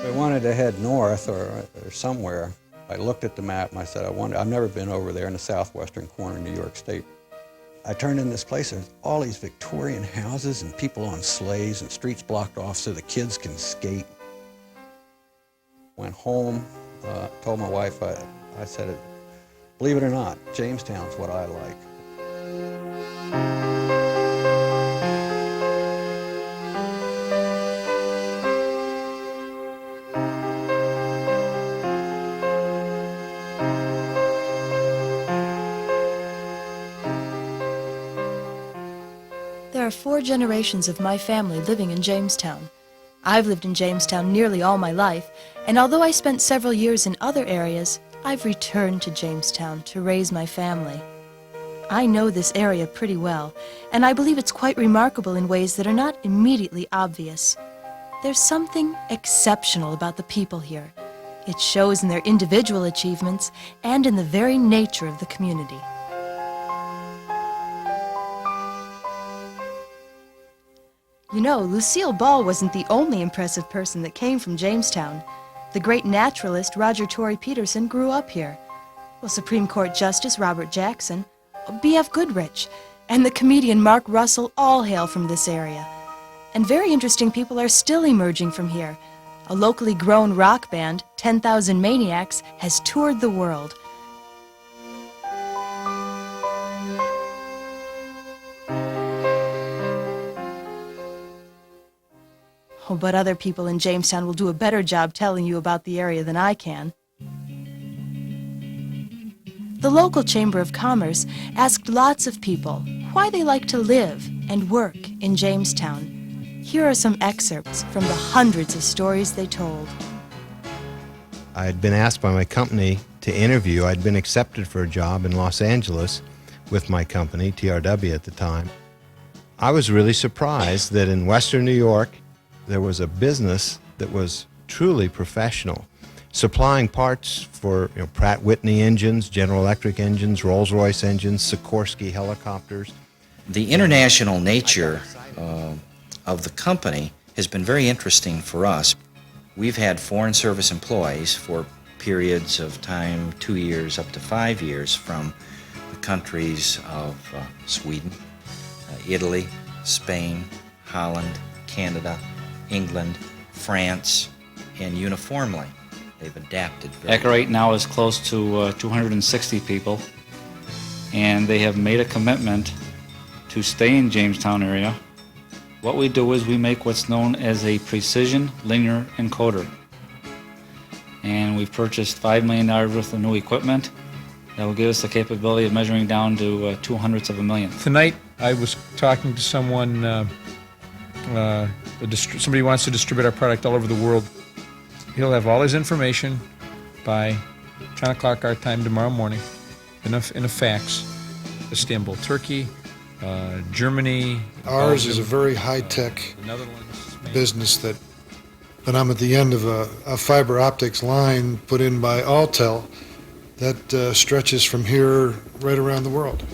We wanted to head north or somewhere. I looked at the map and I said, I've never been over there in the southwestern corner of New York State. I turned in this place, there's all these Victorian houses and people on sleighs and streets blocked off so the kids can skate. Went home, told my wife, I said, believe it or not, Jamestown's what I like. There are 4 generations of my family living in Jamestown. I've lived in Jamestown nearly all my life, and although I spent several years in other areas, I've returned to Jamestown to raise my family. I know this area pretty well, and I believe it's quite remarkable in ways that are not immediately obvious. There's something exceptional about the people here. It shows in their individual achievements and in the very nature of the community. You know, Lucille Ball wasn't the only impressive person that came from Jamestown. The great naturalist Roger Torrey Peterson grew up here. Well, Supreme Court Justice Robert Jackson, B.F. Goodrich, and the comedian Mark Russell all hail from this area. And very interesting people are still emerging from here. A locally grown rock band, 10,000 Maniacs, has toured the world. Oh, but other people in Jamestown will do a better job telling you about the area than I can. The local Chamber of Commerce asked lots of people why they like to live and work in Jamestown. Here are some excerpts from the hundreds of stories they told. I had been asked by my company to interview. I'd been accepted for a job in Los Angeles with my company, TRW at the time. I was really surprised that in Western New York, there was a business that was truly professional, supplying parts for Pratt Whitney engines, General Electric engines, Rolls-Royce engines, Sikorsky helicopters. The international nature of the company has been very interesting for us. We've had Foreign Service employees for periods of time, 2 years up to 5 years, from the countries of Sweden, Italy, Spain, Holland, Canada, England, France, and uniformly. They've adapted very well. ECA right now is close to 260 people, and they have made a commitment to stay in Jamestown area. What we do is we make what's known as a precision linear encoder. And we've purchased $5 million worth of new equipment that will give us the capability of measuring down to 2/100 of a million. Tonight I was talking to someone, somebody wants to distribute our product all over the world. He'll have all his information by 10 o'clock our time tomorrow morning in a fax. Istanbul, Turkey, Germany. Ours is a very high-tech business that I'm at the end of a fiber optics line put in by Altel that stretches from here right around the world.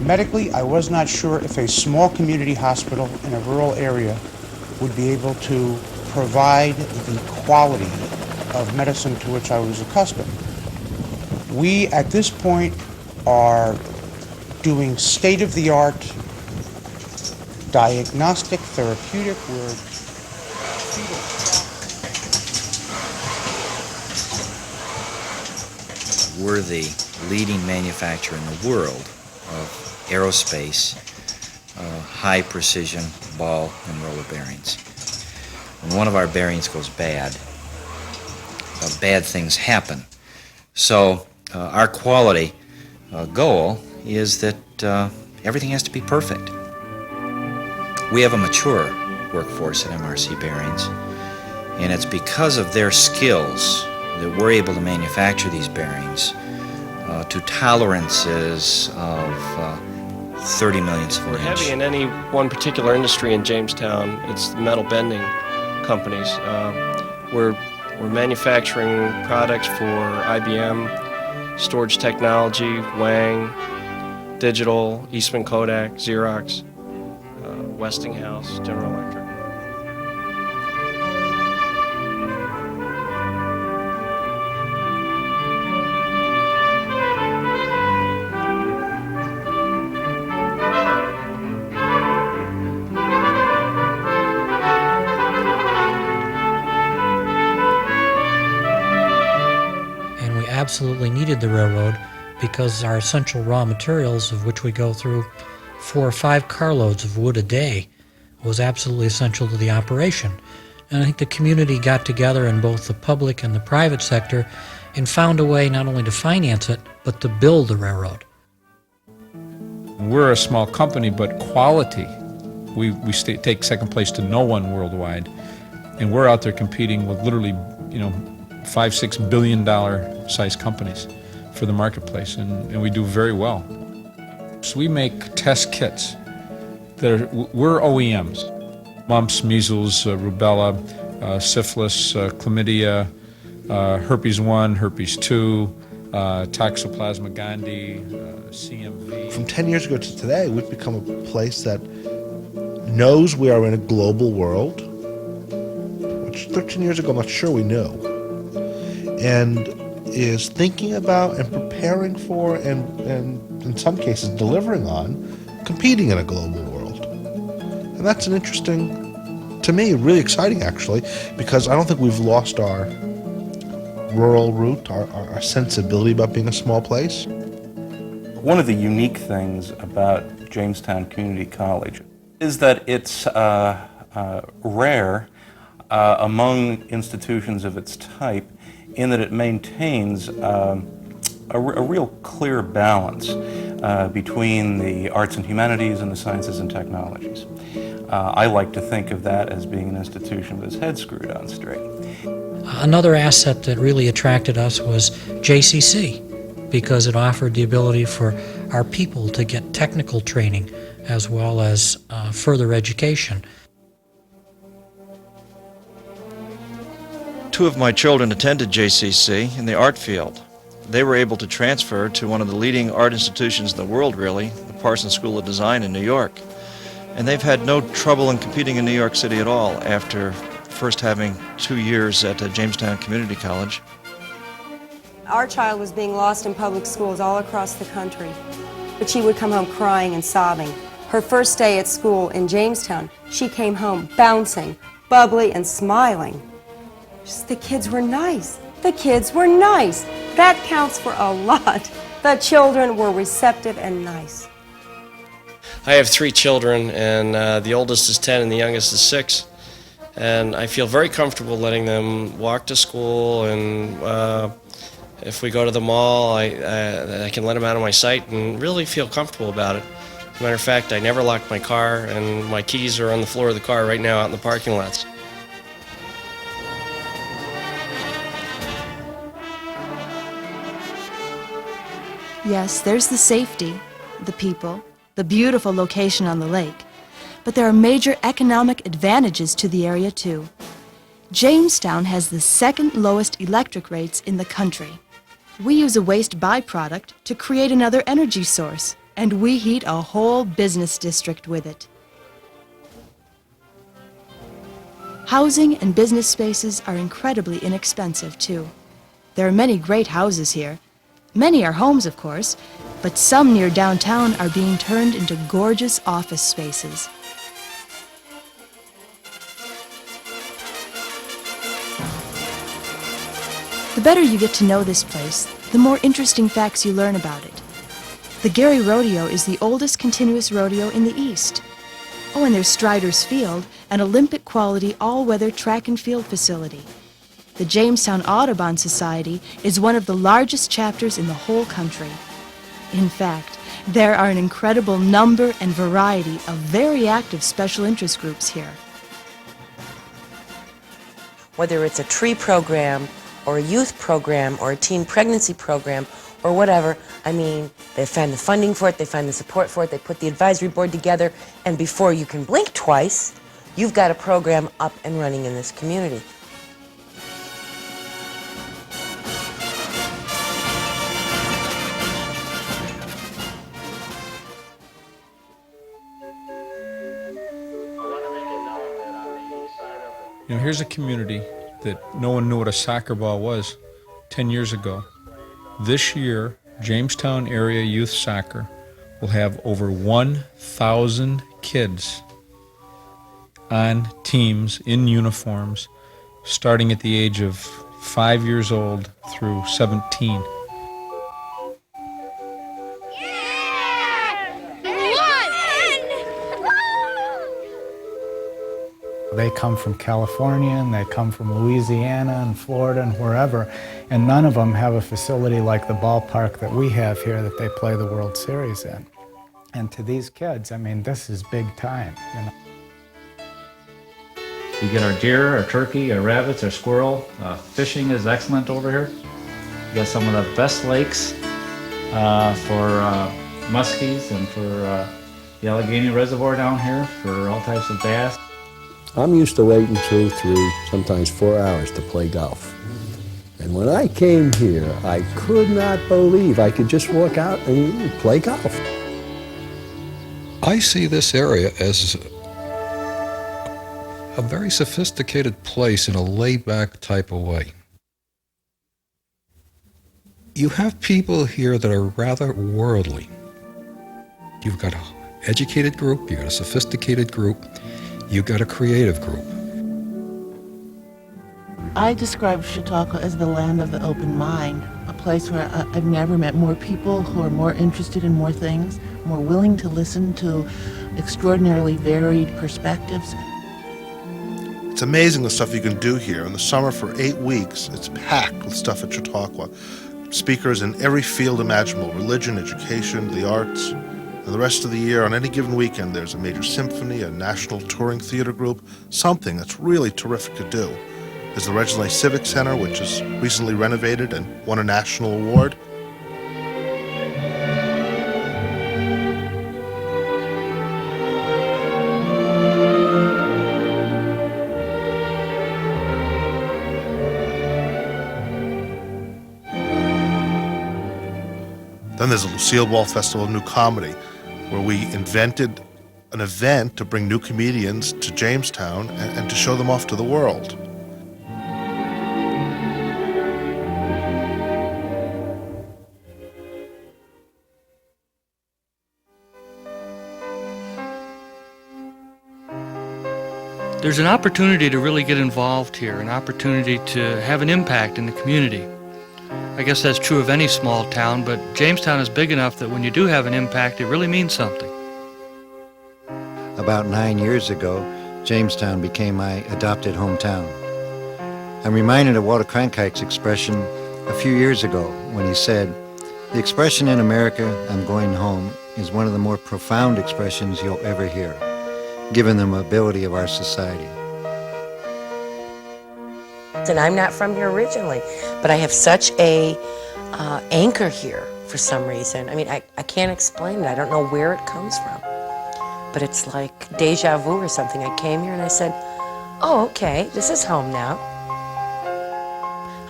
Medically, I was not sure if a small community hospital in a rural area would be able to provide the quality of medicine to which I was accustomed. We, at this point, are doing state-of-the-art diagnostic, therapeutic work. We're the leading manufacturer in the world of aerospace, high-precision ball and roller bearings. When one of our bearings goes bad, bad things happen. So our quality goal is that everything has to be perfect. We have a mature workforce at MRC Bearings, and it's because of their skills that we're able to manufacture these bearings to tolerances of 30 millionths of an inch. We're heavy in any one particular industry in Jamestown. It's the metal bending companies. We're manufacturing products for IBM, Storage Technology, Wang, Digital, Eastman Kodak, Xerox, Westinghouse, General Electric. And we absolutely needed the railroad because our essential raw materials, of which we go through 4 or 5 carloads of wood a day, was absolutely essential to the operation. And I think the community got together in both the public and the private sector and found a way not only to finance it, but to build the railroad. We're a small company, but quality, we take second place to no one worldwide. And we're out there competing with literally, $5-6 billion size companies for the marketplace, and we do very well. So we make test kits we're OEMs. Mumps, measles, rubella, syphilis, chlamydia, herpes 1, herpes 2, Toxoplasma gondii, CMV. From 10 years ago to today, we've become a place that knows we are in a global world, which 13 years ago I'm not sure we knew, and is thinking about and preparing for and in some cases delivering on competing in a global world. And that's an interesting, to me, really exciting actually, because I don't think we've lost our rural root, our sensibility about being a small place. One of the unique things about Jamestown Community College is that it's rare among institutions of its type in that it maintains a real clear balance between the arts and humanities and the sciences and technologies. I like to think of that as being an institution with its head screwed on straight. Another asset that really attracted us was JCC, because it offered the ability for our people to get technical training as well as further education. 2 of my children attended JCC in the art field. They were able to transfer to one of the leading art institutions in the world, really, the Parsons School of Design in New York. And they've had no trouble in competing in New York City at all after first having 2 years at Jamestown Community College. Our child was being lost in public schools all across the country, but she would come home crying and sobbing. Her first day at school in Jamestown, she came home bouncing, bubbly, and smiling. Just the kids were nice. The kids were nice. That counts for a lot. The children were receptive and nice. I have 3 children, and the oldest is 10 and the youngest is 6. And I feel very comfortable letting them walk to school, and if we go to the mall, I can let them out of my sight and really feel comfortable about it. As a matter of fact, I never locked my car, and my keys are on the floor of the car right now out in the parking lots. Yes, there's the safety, the people, the beautiful location on the lake, but there are major economic advantages to the area too. Jamestown has the 2nd lowest electric rates in the country. We use a waste byproduct to create another energy source, and we heat a whole business district with it. Housing and business spaces are incredibly inexpensive too. There are many great houses here. Many are homes, of course, but some near downtown are being turned into gorgeous office spaces. The better you get to know this place, the more interesting facts you learn about it. The Gary Rodeo is the oldest continuous rodeo in the East. Oh, and there's Strider's Field, an Olympic-quality all-weather track and field facility. The Jamestown Audubon Society is one of the largest chapters in the whole country. In fact, there are an incredible number and variety of very active special interest groups here. Whether it's a tree program, or a youth program, or a teen pregnancy program, or whatever, I mean, they find the funding for it, they find the support for it, they put the advisory board together, and before you can blink twice, you've got a program up and running in this community. You know, here's a community that no one knew what a soccer ball was 10 years ago. This year, Jamestown area youth soccer will have over 1,000 kids on teams in uniforms, starting at the age of 5 years old through 17. They come from California and they come from Louisiana and Florida and wherever, and none of them have a facility like the ballpark that we have here that they play the World Series in. And to these kids, I mean, this is big time, you know. We get our deer, our turkey, our rabbits, our squirrel. Fishing is excellent over here. We got some of the best lakes for muskies and for the Allegheny Reservoir down here for all types of bass. I'm used to waiting 2, 3, sometimes 4 hours to play golf. And when I came here, I could not believe I could just walk out and play golf. I see this area as a very sophisticated place in a laid-back type of way. You have people here that are rather worldly. You've got an educated group, you've got a sophisticated group, you've got a creative group. I describe Chautauqua as the land of the open mind, a place where I've never met more people who are more interested in more things, more willing to listen to extraordinarily varied perspectives. It's amazing the stuff you can do here. In the summer for 8 weeks, it's packed with stuff at Chautauqua. Speakers in every field imaginable, religion, education, the arts. And the rest of the year, on any given weekend, there's a major symphony, a national touring theater group, something that's really terrific to do. There's the Reginald A. Civic Center, which is recently renovated and won a national award. Then there's the Lucille Ball Festival of New Comedy, where we invented an event to bring new comedians to Jamestown and to show them off to the world. There's an opportunity to really get involved here, an opportunity to have an impact in the community. I guess that's true of any small town, but Jamestown is big enough that when you do have an impact, it really means something. About 9 years ago, Jamestown became my adopted hometown. I'm reminded of Walter Cronkite's expression a few years ago when he said, "The expression in America, 'I'm going home,' is one of the more profound expressions you'll ever hear, given the mobility of our society." And I'm not from here originally, but I have such a anchor here for some reason. I mean, I can't explain it. I don't know where it comes from. But it's like deja vu or something. I came here and I said, oh, okay, this is home now.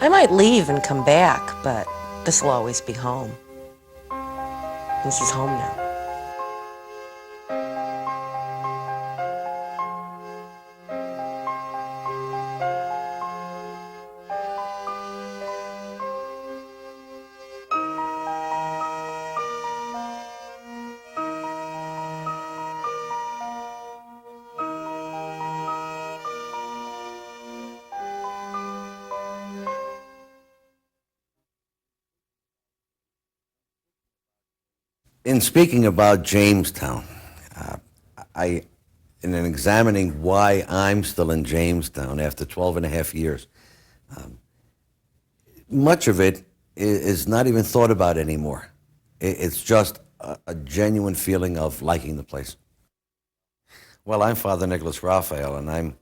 I might leave and come back, but this will always be home. This is home now. In speaking about Jamestown, in examining why I'm still in Jamestown after 12 and a half years, much of it is not even thought about anymore. It's just a genuine feeling of liking the place. Well, I'm Father Nicholas Raphael, and I'm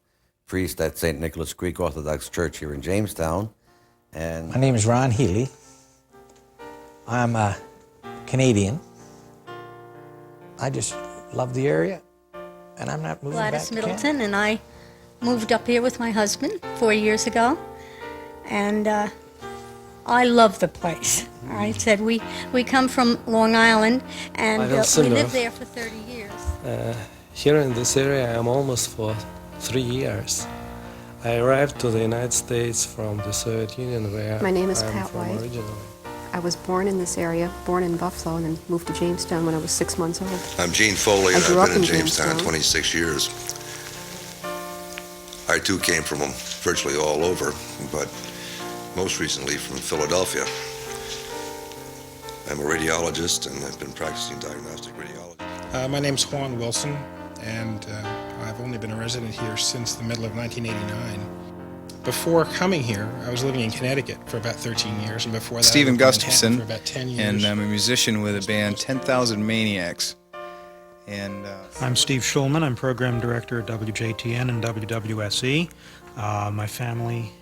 priest at St. Nicholas Greek Orthodox Church here in Jamestown. And my name is Ron Healy. I'm a Canadian. I just love the area, and I'm not moving Gladys back to Middleton, Canada. and I moved up here with my husband 4 years ago, and I love the place. I said we come from Long Island, and we lived there for 30 years. Here in this area, I'm almost for 3 years. I arrived to the United States from the Soviet Union, where My name is I'm Pat from White. originally. I was born in this area, born in Buffalo, and then moved to Jamestown when I was 6 months old. I'm Gene Foley, I and grew I've up been in in Jamestown Jamestown. 26 years. I too came from virtually all over, but most recently from Philadelphia. I'm a radiologist, and I've been practicing diagnostic radiology. My name's Juan Wilson, and I've only been a resident here since the middle of 1989. Before coming here, I was living in Connecticut for about 13 years, and before that, Stephen I lived in Manhattan Gustafson, for about 10 years. and I'm a musician with a band 10,000 Maniacs. And I'm Steve Schulman. I'm program director at WJTN and WWSE. My family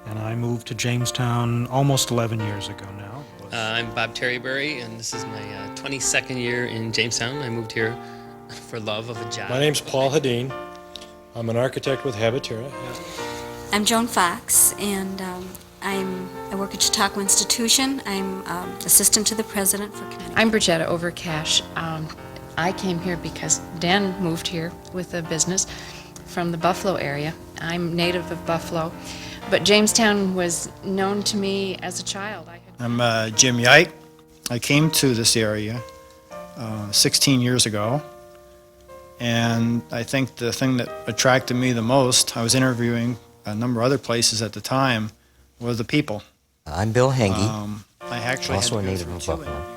and I moved to Jamestown almost 11 years ago now. I'm Bob Terrybury, and this is my 22nd year in Jamestown. I moved here for love of a job. My name's Paul Hadeen. I'm an architect with Habitura. I'm Joan Fox, and I work at Chautauqua Institution. I'm assistant to the president for Connecticut. I'm Brigitta Overcash. I came here because Dan moved here with a business from the Buffalo area. I'm native of Buffalo, but Jamestown was known to me as a child. I'm Jim Yite. I came to this area 16 years ago, and I think the thing that attracted me the most, I was interviewing a number of other places at the time, were the people. I'm Bill Henge, I actually also a had to go native through of two Buffalo.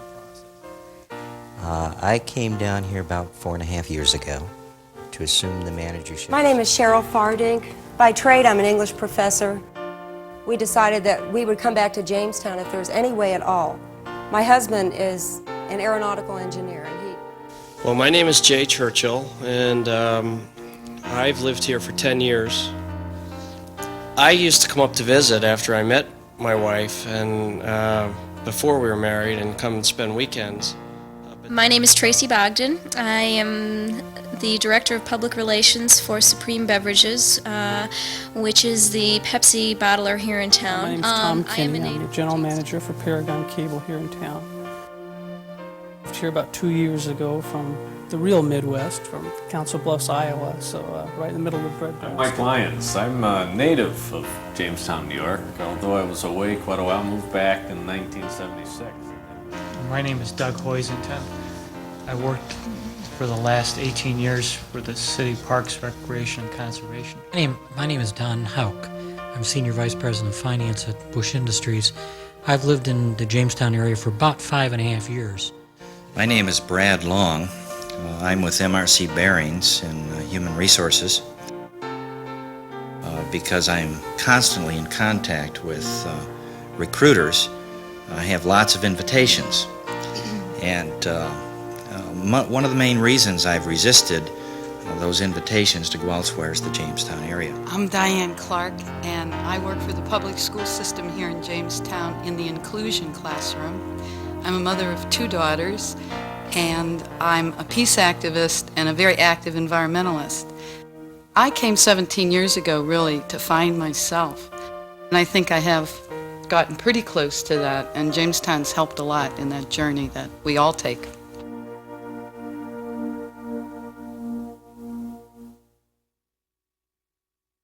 I came down here about 4.5 years ago to assume the managership. My name is Cheryl Fardink. By trade, I'm an English professor. We decided that we would come back to Jamestown if there's any way at all. My husband is an aeronautical engineer, and he... Well, my name is Jay Churchill, and I've lived here for 10 years. I used to come up to visit after I met my wife, and before we were married, and come and spend weekends. My name is Tracy Bogdan. I am the Director of Public Relations for Supreme Beverages, which is the Pepsi bottler here in town. My name's Tom I am Kinney. a I'm native the General Manager for Paragon Cable here in town. Moved here about 2 years ago from the real Midwest, from Council Bluffs, Iowa, so right in the middle of the bread basket. Mike Lyons. I'm a native of Jamestown, New York, although I was away quite a while, moved back in 1976. My name is Doug Hoisington. I worked for the last 18 years for the City Parks, Recreation, and Conservation. My name is Don Hauk. I'm Senior Vice President of Finance at Bush Industries. I've lived in the Jamestown area for about 5.5 years. My name is Brad Long. I'm with MRC Bearings in Human Resources. Because I'm constantly in contact with recruiters, I have lots of invitations. And one of the main reasons I've resisted those invitations to go elsewhere is the Jamestown area. I'm Diane Clark, and I work for the public school system here in Jamestown in the inclusion classroom. I'm a mother of 2 daughters, and I'm a peace activist and a very active environmentalist. I came 17 years ago, really, to find myself, and I think I have gotten pretty close to that, and Jamestown's helped a lot in that journey that we all take.